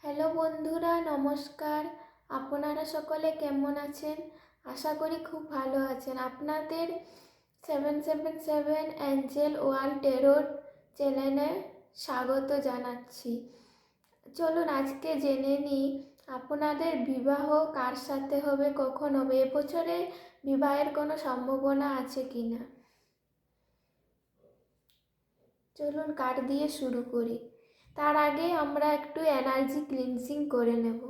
Hello বন্ধুরা, নমস্কার। আপনারা সকলে কেমন আছেন? আশা করি খুব ভালো আছেন। আপনাদের 777 অ্যাঞ্জেল ওয়ার্ল্ড টেরর চ্যানেলে স্বাগত জানাচ্ছি। চলুন আজকে জেনে নিই আপনাদের বিবাহ কার সাথে হবে, কখন হবে, এবছরে বিবাহের কোনো সম্ভাবনা আছে কি না। চলুন কার্ড দিয়ে শুরু করি। তার আগে আমরা একটু এনার্জি ক্লিনজিং করে নেব।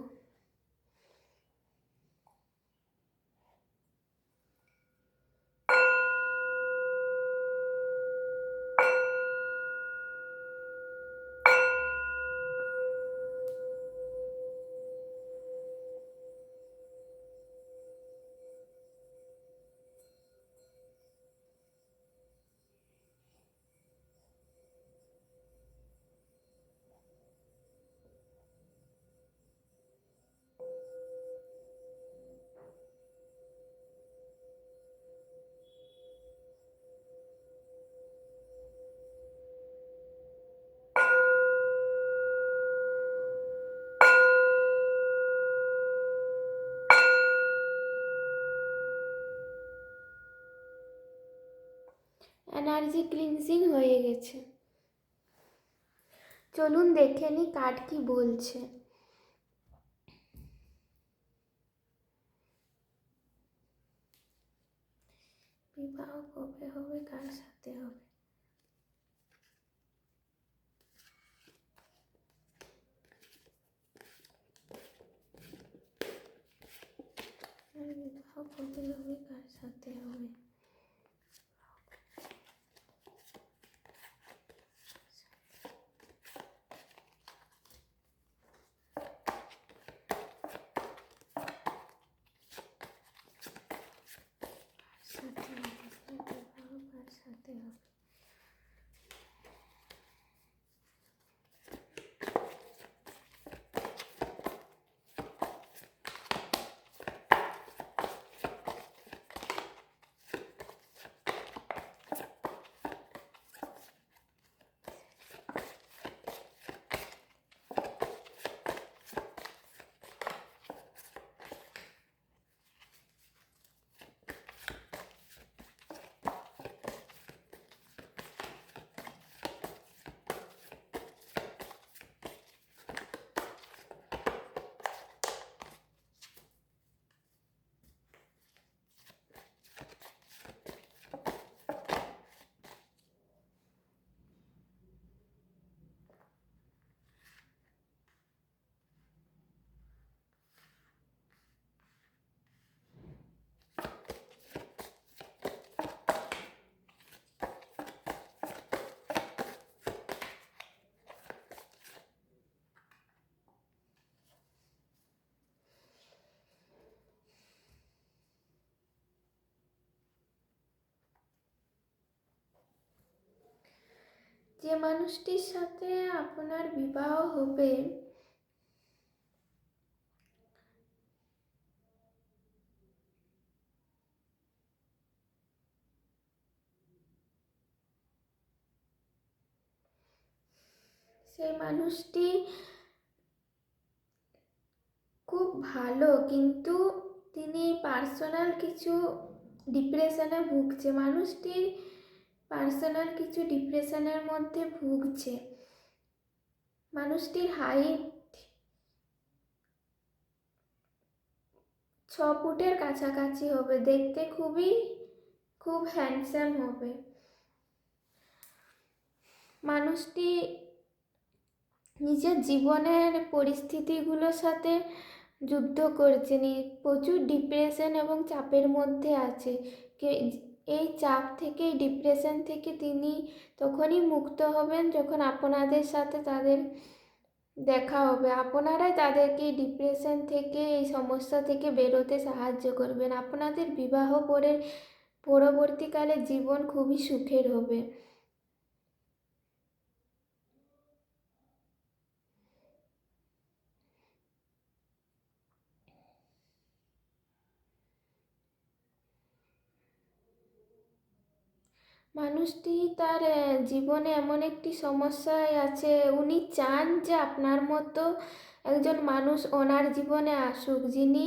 এনার্জি ক্লিনজিং হয়ে গেছে। চলুন দেখে নি কার্ড কি বলছে। বিবাহ কবে হবে, কার সাথে হবে? বিবাহ কবে হবে, কার সাথে হবে? যে মানুষটির সাথে আপনার বিবাহ হবে সেই মানুষটি খুব ভালো, কিন্তু তিনি পার্সোনাল কিছু ডিপ্রেশনে ভুগছে। মানুষটির পার্সোনাল কিছু ডিপ্রেশনের মধ্যে ভুগছে। মানুষটির হাইট 6 ফুটের কাছাকাছি হবে, দেখতে খুব হ্যান্ডসাম হবে। মানুষটি নিজের জীবনের পরিস্থিতিগুলোর সাথে যুদ্ধ করছেন, প্রচুর ডিপ্রেশন এবং চাপের মধ্যে আছে। এই চাপ থেকে, এই ডিপ্রেশন থেকে তিনি তখনই মুক্ত হবেন যখন আপনাদের সাথে তাদের দেখা হবে। আপনারাই তাদেরকে এই ডিপ্রেশন থেকে, এই সমস্যা থেকে বেরোতে সাহায্য করবেন। আপনাদের বিবাহ পরবর্তীকালে জীবন খুবই সুখের হবে। মানুষটি তার জীবনে এমন একটি সমস্যায় আছে, উনি চান যে আপনার মতো একজন মানুষ ওনার জীবনে আসুক, যিনি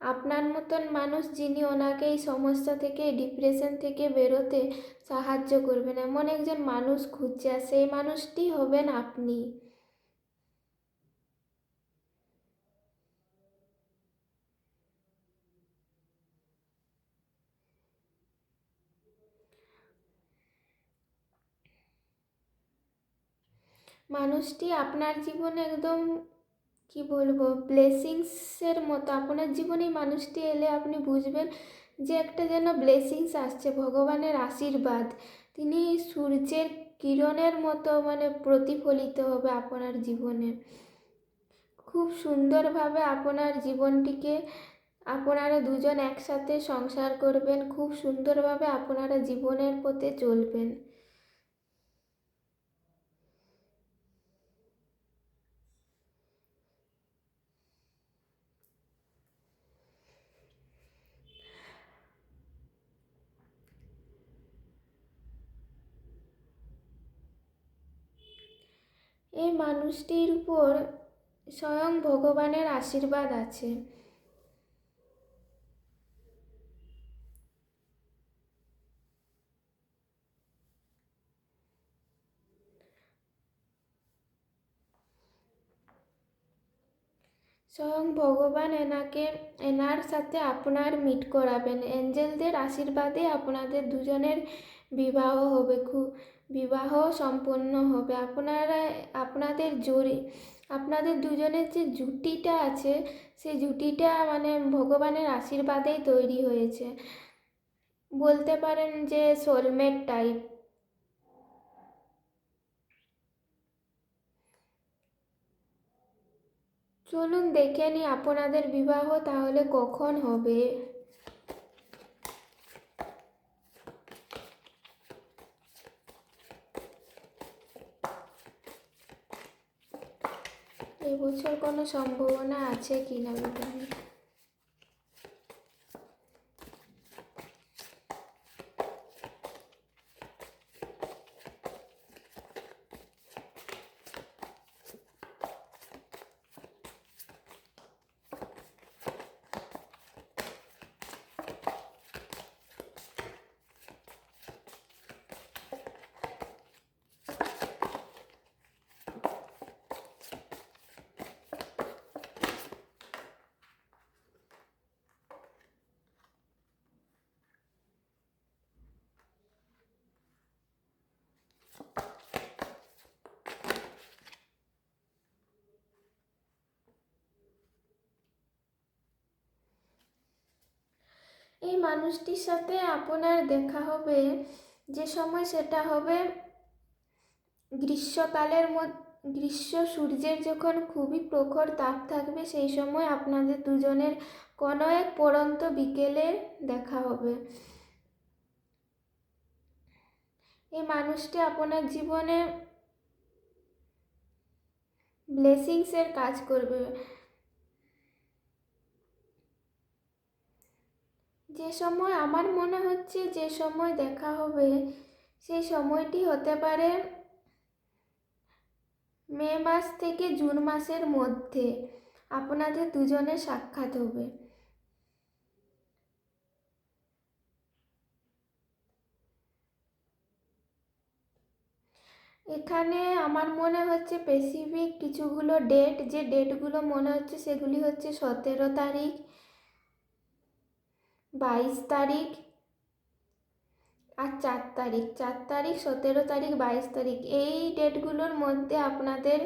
আপনার মতন মানুষ, যিনি ওনাকে এই সমস্যা থেকে, ডিপ্রেশন থেকে বেরোতে সাহায্য করবেন, এমন একজন মানুষ খুঁজছে, আর সেই মানুষটি হবেন আপনি। মানুষটি আপনার জীবনে একদম, কি বলবো, ব্লেসিংসের মতো আপনার জীবনে মানুষটি এলে আপনি বুঝবেন যে একটা যেন ব্লেসিংস আসছে, ভগবানের আশীর্বাদ। তিনি সূর্যের কিরণের মতো মানে প্রতিফলিত হবে আপনার জীবনে। খুব সুন্দরভাবে আপনার জীবনটিকে আপনারা দুজন একসাথে সংসার করবেন, খুব সুন্দরভাবে আপনারা জীবনের পথে চলবেন। এই মানুষটির উপর স্বয়ং ভগবানের আশীর্বাদ আছে। স্বয়ং ভগবান এনার সাথে আপনার মিট করাবেন। এঞ্জেলদের আশীর্বাদে আপনাদের দুজনের বিবাহ হবে, বিবাহ সম্পন্ন হবে। আপনাদের দুজনের যে জুটিটা আছে, সেই জুটিটা মানে ভগবানের আশীর্বাদেই তৈরি হয়েছে, বলতে পারেন যে সোলমেট টাইপ। চলুন দেখে নিই আপনাদের বিবাহ তাহলে কখন হবে। এবছর কোনো সম্ভাবনা আছে কি না বিবাহের? এই মানুষটির সাথে আপনার দেখা হবে যে সময়, সেটা হবে গ্রীষ্মকালের গ্রীষ্ম, সূর্যের যখন খুবই প্রখর তাপ থাকবে, সেই সময় আপনাদের দুজনের কোনো এক পড়ন্ত বিকেলে দেখা হবে। এই মানুষটি আপনার জীবনে ব্লেসিংসের কাজ করবে। যে সময় আমার মনে হচ্ছে যে সময় দেখা হবে, সেই সময়টি হতে পারে মে মাস থেকে জুন মাসের মধ্যে আপনাদের দুজনের সাক্ষাৎ হবে। এখানে আমার মনে হচ্ছে স্পেসিফিক কিছুগুলো ডেট, যে ডেটগুলো মনে হচ্ছে সেগুলি হচ্ছে 17 তারিখ, 22 তারিখ আর 4 তারিখ। 4 তারিখ, 17 তারিখ, 22 তারিখ, এই ডেটগুলোর মধ্যে আপনাদের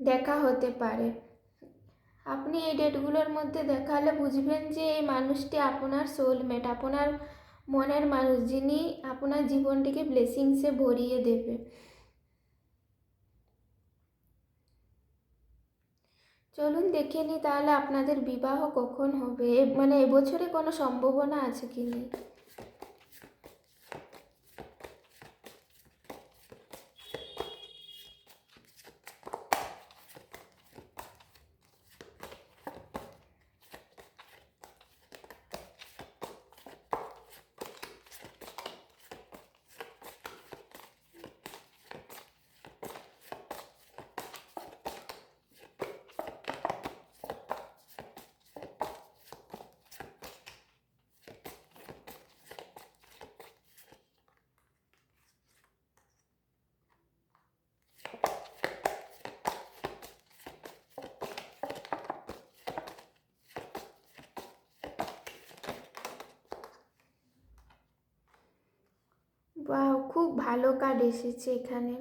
দেখা হতে পারে। আপনি এই ডেটগুলোর মধ্যে দেখালে বুঝবেন যে এই মানুষটি আপনার সোলমেট, আপনার মনের মানুষ, যিনি আপনার জীবনটিকে ব্লেসিংসে ভরিয়ে দেবে। চলুন দেখে নিই তাহলে আপনাদের বিবাহ কখন হবে, মানে এবছরে কোনো সম্ভাবনা আছে কি নেই। ভালো কার্ড এসেছে এখানে।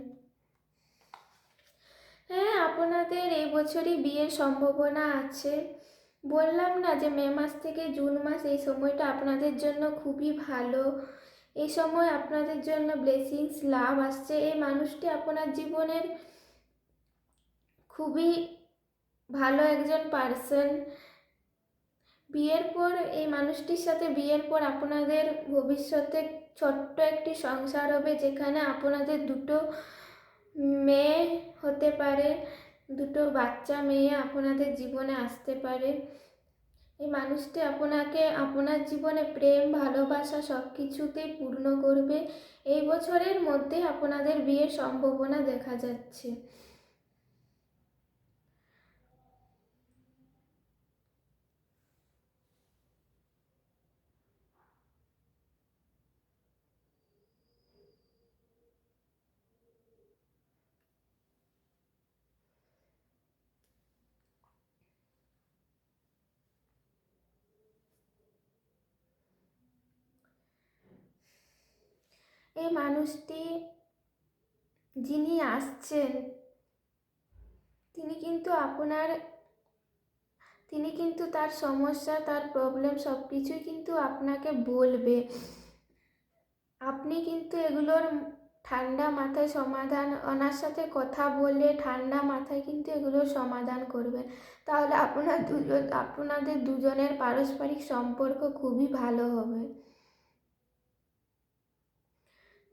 হ্যাঁ, আপনাদের এই বছরই বিয়ের সম্ভাবনা আছে। বললাম না যে মে মাস থেকে জুন মাস এই সময়টা আপনাদের জন্য খুবই ভালো। এই সময় আপনাদের জন্য ব্লেসিংস লাভ আসছে। এই মানুষটি আপনার জীবনের খুবই ভালো একজন পার্সন। বিয়ের পর এই মানুষটির সাথে বিয়ের পর আপনাদের ভবিষ্যতে ছোট্ট একটি সংসার হবে, যেখানে আপনাদের দুটো মেয়ে হতে পারে, দুটো বাচ্চা মেয়ে আপনাদের জীবনে আসতে পারে। এই মানুষটি আপনাকে আপনার জীবনে প্রেম ভালোবাসা সব কিছুতেই পূর্ণ করবে। এই বছরের মধ্যে আপনাদের বিয়ের সম্ভাবনা দেখা যাচ্ছে। এই মানুষটি যিনি আসছেন তিনি কিন্তু তার সমস্যা তার প্রবলেম সব কিছুই কিন্তু আপনাকে বলবে। আপনি কিন্তু এগুলোর ঠান্ডা মাথায় সমাধান, ওনার সাথে কথা বলে ঠান্ডা মাথায় কিন্তু এগুলোর সমাধান করবেন। তাহলে আপনাদের দুজনের পারস্পরিক সম্পর্ক খুবই ভালো হবে।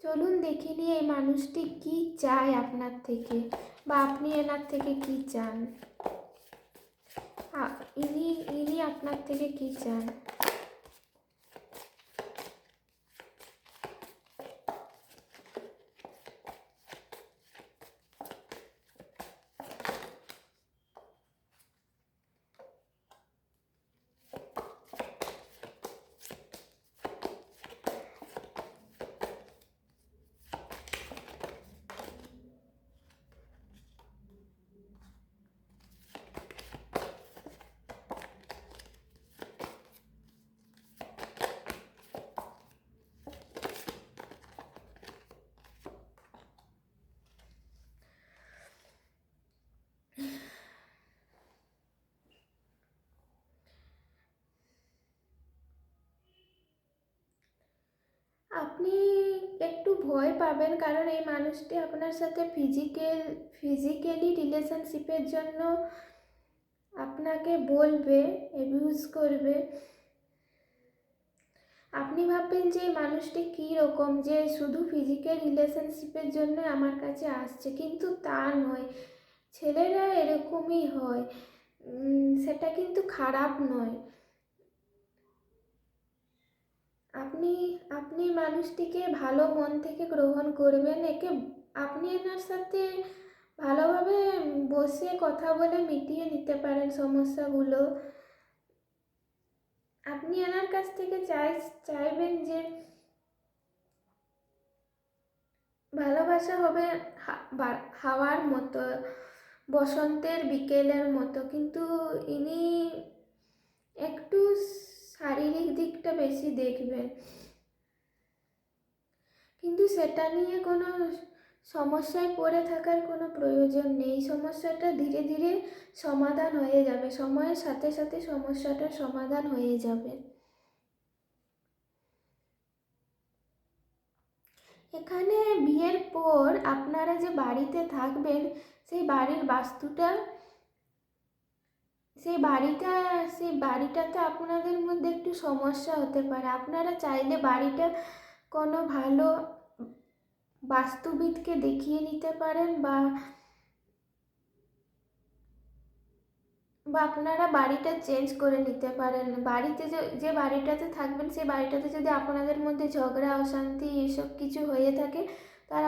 চলুন দেখে নিই এই মানুষটি কি চায় আপনার থেকে, বা আপনি এনার থেকে কি চান। ইনি ইনি আপনার থেকে কি চান। আপনি একটু ভয় পাবেন, কারণ এই মানুষটি আপনার সাথে ফিজিক্যালি রিলেশনশিপের জন্য আপনাকে বলবে, অ্যাবিউজ করবে। আপনি ভাববেন যে এই মানুষটি কী রকম, যে শুধু ফিজিক্যাল রিলেশনশিপের জন্য আমার কাছে আসছে, কিন্তু তা নয়। ছেলেরা এরকমই হয়, সেটা কিন্তু খারাপ নয়। আপনি আপনি মানুষটিকে ভালো মন থেকে গ্রহণ করবেন। আপনি এনার সাথে ভালোভাবে বসে কথা বলে মিটিয়ে নিতে পারেন সমস্যাগুলো। আপনি এনার কাছ থেকে চাইবেন যে ভালোবাসা হবে হাওয়ার মতো, বসন্তের বিকেলের মতো, কিন্তু ইনি একটু শারীরিক দিকটা বেশি দেখবেন। কিন্তু সেটা নিয়ে কোনো সমস্যায় পড়ে থাকার কোনো প্রয়োজন নেই। সমস্যাটা ধীরে ধীরে সমাধান হয়ে যাবে, সময়ের সাথে সাথে সমস্যাটার সমাধান হয়ে যাবে। এখানে বিয়ের পর আপনারা যে বাড়িতে থাকবেন, সেই বাড়ির বাস্তুটা, সেই বাড়িটাতে আপনাদের মধ্যে একটু সমস্যা হতে পারে। আপনারা চাইলে বাড়িটা কোনো ভালো বাস্তুবিদকে দেখিয়ে নিতে পারেন, বা আপনারা বাড়িটা চেঞ্জ করে নিতে পারেন। বাড়িতে যে বাড়িটাতে থাকবেন, সেই বাড়িটাতে যদি আপনাদের মধ্যে ঝগড়া অশান্তি এসব কিছু হয়ে থাকে, তাহলে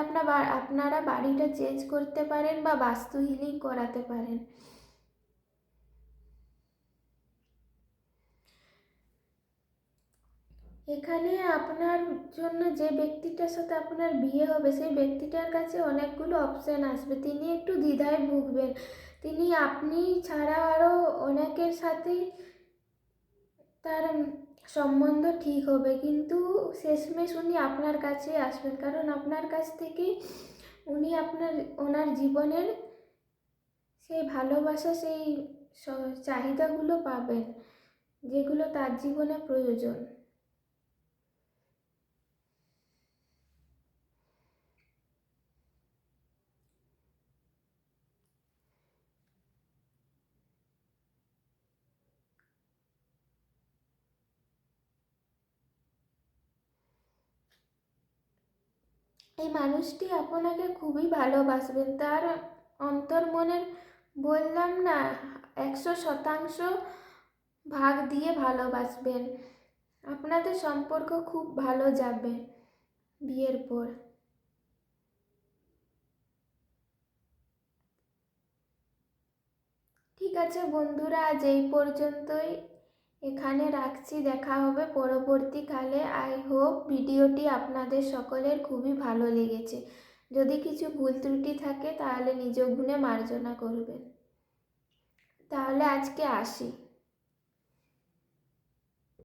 আপনারা বাড়িটা চেঞ্জ করতে পারেন বা বাস্তু হিলিং করাতে পারেন। এখানে আপনার জন্য যে ব্যক্তিটার সাথে আপনার বিয়ে হবে, সেই ব্যক্তিটার কাছে অনেকগুলো অপশান আসবে। তিনি একটু দ্বিধায় ভুগবেন। তিনি আপনি ছাড়া আরও অনেকের সাথেই তার সম্বন্ধ ঠিক হবে, কিন্তু শেষমেশ উনি আপনার কাছে আসবেন, কারণ আপনার কাছ থেকে উনি ওনার জীবনের সেই ভালোবাসা, সেই চাহিদাগুলো পাবেন যেগুলো তার জীবনে প্রয়োজন। এই মানুষটি আপনাকে খুবই ভালোবাসবেন, তার অন্তর্মনের, বললাম না, 100% ভাগ দিয়ে ভালোবাসবেন। আপনাদের সম্পর্ক খুব ভালো যাবে বিয়ের পর। ঠিক আছে বন্ধুরা, আজ এই পর্যন্তই, এখানে রাখছি। দেখা হবে পরবর্তীকালে। আই হোপ ভিডিওটি আপনাদের সকলের খুবই ভালো লেগেছে। যদি কিছু ভুল ত্রুটি থাকে তাহলে নিজ গুণে মার্জনা করবেন। তাহলে আজকে আসি।